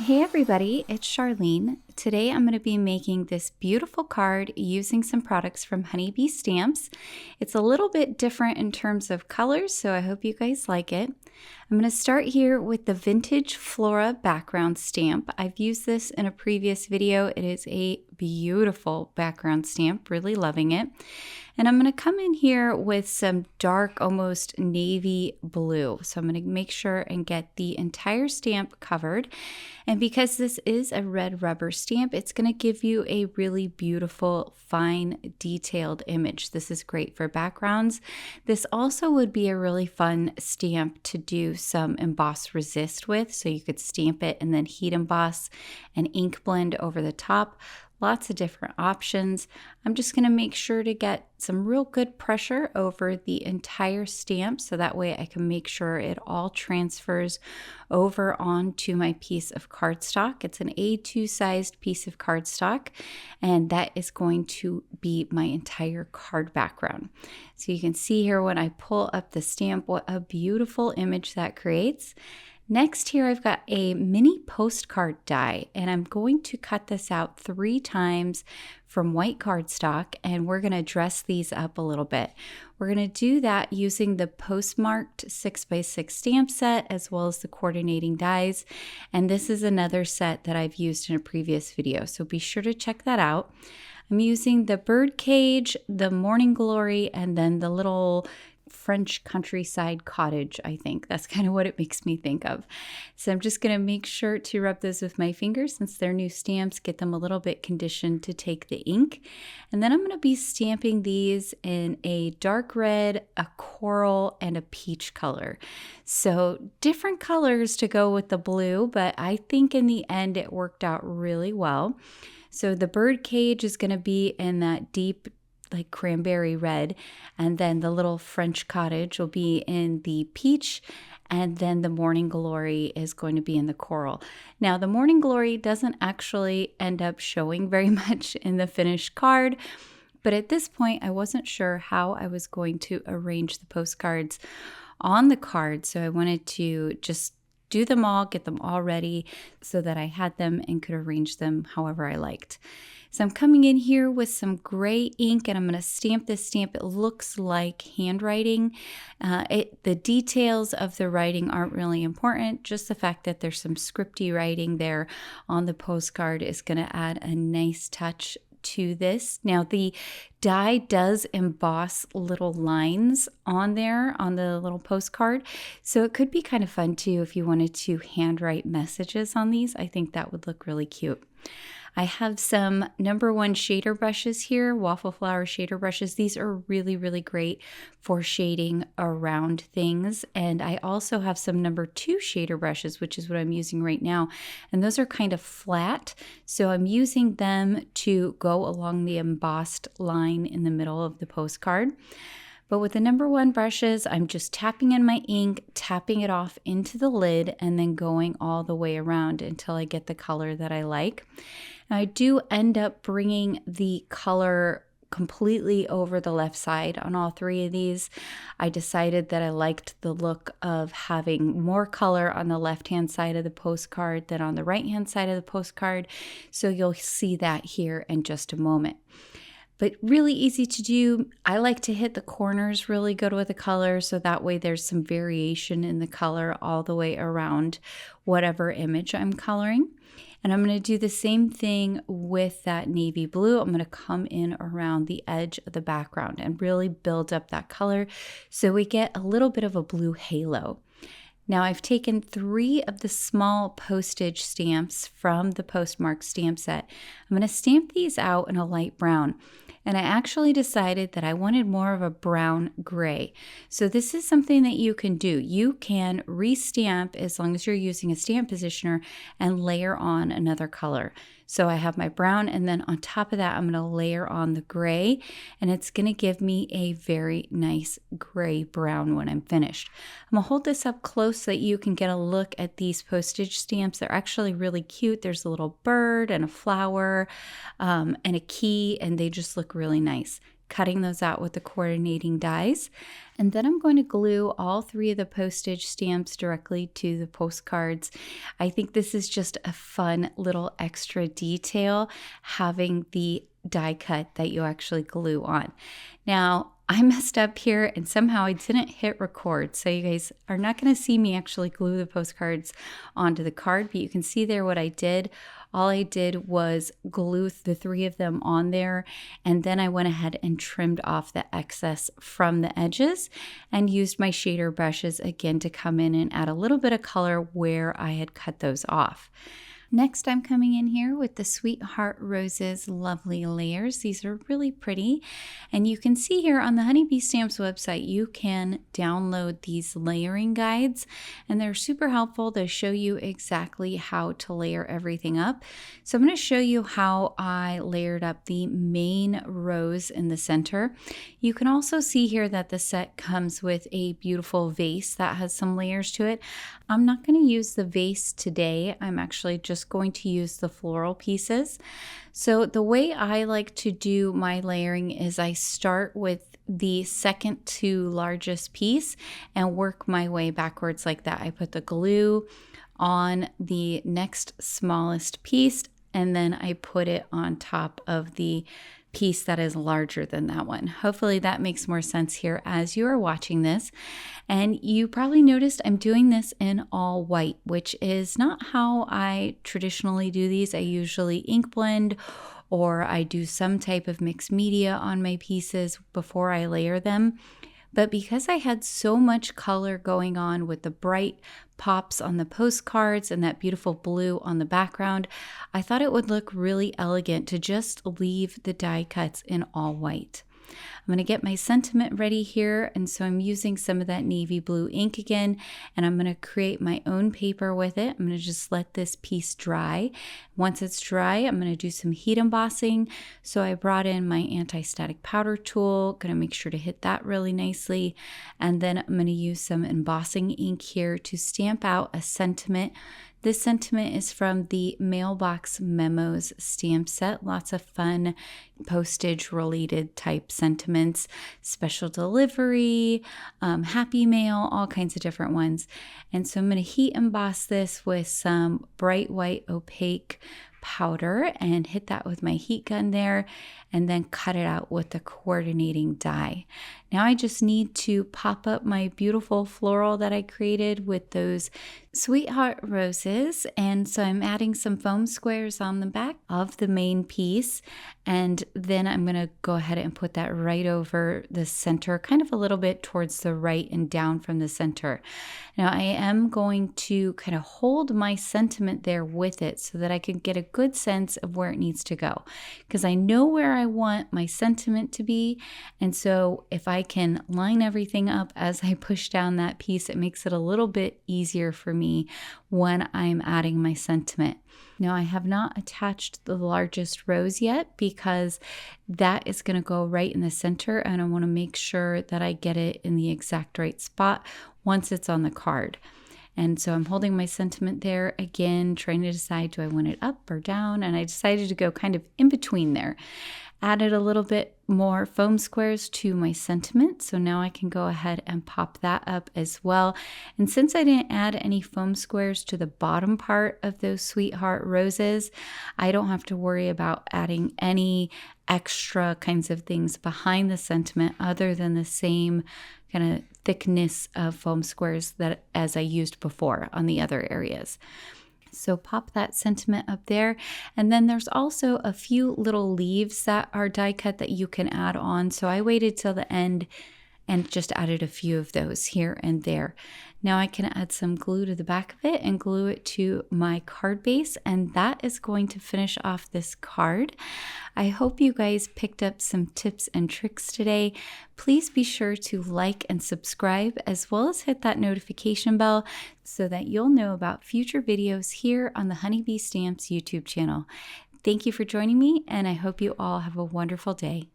Hey everybody, it's Charlene. Today I'm going to be making this beautiful card using some products from Honeybee Stamps. It's a little bit different in terms of colors, so I hope you guys like it. I'm going to start here with the vintage Flora background stamp. I've used this in a previous video. It is a beautiful background stamp, really loving it. And I'm going to come in here with some dark, almost navy blue. So I'm going to make sure and get the entire stamp covered. And because this is a red rubber stamp, it's going to give you a really beautiful, fine, detailed image. This is great for backgrounds. This also would be a really fun stamp to do some emboss resist with. So you could stamp it and then heat emboss and ink blend over the top. Lots of different options. I'm just going to make sure to get some real good pressure over the entire stamp so that way I can make sure it all transfers over onto my piece of cardstock. It's an A2 sized piece of cardstock, and that is going to be my entire card background. So you can see here when I pull up the stamp what a beautiful image that creates. Next here I've got a mini postcard die, and I'm going to cut this out 3 times from white cardstock, and we're going to dress these up a little bit. We're going to do that using the Postmarked 6x6 stamp set as well as the coordinating dies, and this is another set that I've used in a previous video, so be sure to check that out. I'm using the bird cage, the morning glory, and then the little French countryside cottage, I think. That's kind of what it makes me think of. So I'm just going to make sure to rub those with my fingers since they're new stamps, get them a little bit conditioned to take the ink. And then I'm going to be stamping these in a dark red, a coral, and a peach color. So different colors to go with the blue, but I think in the end it worked out really well. So the bird cage is going to be in that deep like cranberry red, and then the little French cottage will be in the peach, and then the morning glory is going to be in the coral. Now the morning glory doesn't actually end up showing very much in the finished card, but at this point I wasn't sure how I was going to arrange the postcards on the card, so I wanted to just do them all, get them all ready so that I had them and could arrange them however I liked. So I'm coming in here with some gray ink, and I'm going to stamp this stamp. It looks like handwriting. The details of the writing aren't really important. Just the fact that there's some scripty writing there on the postcard is going to add a nice touch to this. Now the die does emboss little lines on there on the little postcard, so it could be kind of fun too if you wanted to handwrite messages on these. I think that would look really cute. I have some number 1 shader brushes here, Waffle Flower shader brushes. These are really, really great for shading around things. And I also have some number 2 shader brushes, which is what I'm using right now. And those are kind of flat. So I'm using them to go along the embossed line in the middle of the postcard. But with the number 1 brushes, I'm just tapping in my ink, tapping it off into the lid, and then going all the way around until I get the color that I like. Now, I do end up bringing the color completely over the left side on all 3 of these. I decided that I liked the look of having more color on the left-hand side of the postcard than on the right-hand side of the postcard. So you'll see that here in just a moment. But really easy to do. I like to hit the corners really good with the color, so that way there's some variation in the color all the way around whatever image I'm coloring. And I'm going to do the same thing with that navy blue. I'm going to come in around the edge of the background and really build up that color so we get a little bit of a blue halo. Now I've taken 3 of the small postage stamps from the Postmarked stamp set. I'm going to stamp these out in a light brown. And I actually decided that I wanted more of a brown gray. So this is something that you can do. You can restamp as long as you're using a stamp positioner and layer on another color. So I have my brown, and then on top of that, I'm going to layer on the gray, and it's going to give me a very nice gray brown when I'm finished. I'm going to hold this up close so that you can get a look at these postage stamps. They're actually really cute. There's a little bird and a flower and a key, and they just look really nice. cutting those out with the coordinating dies. And then I'm going to glue all 3 of the postage stamps directly to the postcards. I think this is just a fun little extra detail, having the die cut that you actually glue on. Now, I messed up here and somehow I didn't hit record. So you guys are not going to see me actually glue the postcards onto the card, but you can see there what I did. All I did was glue the 3 of them on there, and then I went ahead and trimmed off the excess from the edges and used my shader brushes again to come in and add a little bit of color where I had cut those off. Next, I'm coming in here with the Sweetheart Roses lovely layers. These are really pretty. And you can see here on the Honeybee Stamps website, you can download these layering guides, and they're super helpful to show you exactly how to layer everything up. So I'm going to show you how I layered up the main rose in the center. You can also see here that the set comes with a beautiful vase that has some layers to it. I'm not going to use the vase today. I'm actually just going to use the floral pieces. So the way I like to do my layering is I start with the second to largest piece and work my way backwards like that. I put the glue on the next smallest piece, and then I put it on top of the piece that is larger than that one. Hopefully that makes more sense here as you are watching this. And you probably noticed I'm doing this in all white, which is not how I traditionally do these. I usually ink blend, or I do some type of mixed media on my pieces before I layer them. But because I had so much color going on with the bright pops on the postcards and that beautiful blue on the background, I thought it would look really elegant to just leave the die cuts in all white. I'm going to get my sentiment ready here, and so I'm using some of that navy blue ink again, and I'm going to create my own paper with it. I'm going to just let this piece dry. Once it's dry, I'm going to do some heat embossing. So I brought in my anti-static powder tool, going to make sure to hit that really nicely, and then I'm going to use some embossing ink here to stamp out a sentiment. This sentiment is from the Mailbox Memos stamp set. Lots of fun postage related type sentiments, special delivery, happy mail, all kinds of different ones. And so I'm going to heat emboss this with some bright white opaque powder and hit that with my heat gun there, and then cut it out with the coordinating die. Now I just need to pop up my beautiful floral that I created with those Sweetheart Roses, and so I'm adding some foam squares on the back of the main piece, and then I'm going to go ahead and put that right over the center, kind of a little bit towards the right and down from the center. Now I am going to kind of hold my sentiment there with it so that I can get a good sense of where it needs to go, because I know where I want my sentiment to be, and so if I can line everything up as I push down that piece, it makes it a little bit easier for me when I'm adding my sentiment. Now I have not attached the largest rose yet because that is going to go right in the center, and I want to make sure that I get it in the exact right spot once it's on the card. And so I'm holding my sentiment there again, trying to decide, do I want it up or down? And I decided to go kind of in between there. Added a little bit more foam squares to my sentiment, so now I can go ahead and pop that up as well. And since I didn't add any foam squares to the bottom part of those Sweetheart Roses, I don't have to worry about adding any extra kinds of things behind the sentiment other than the same kind of thickness of foam squares that as I used before on the other areas. So pop that sentiment up there. And then there's also a few little leaves that are die cut that you can add on. So I waited till the end and just added a few of those here and there. Now I can add some glue to the back of it and glue it to my card base, and that is going to finish off this card. I hope you guys picked up some tips and tricks today. Please be sure to like and subscribe, as well as hit that notification bell so that you'll know about future videos here on the Honeybee Stamps YouTube channel. Thank you for joining me, and I hope you all have a wonderful day.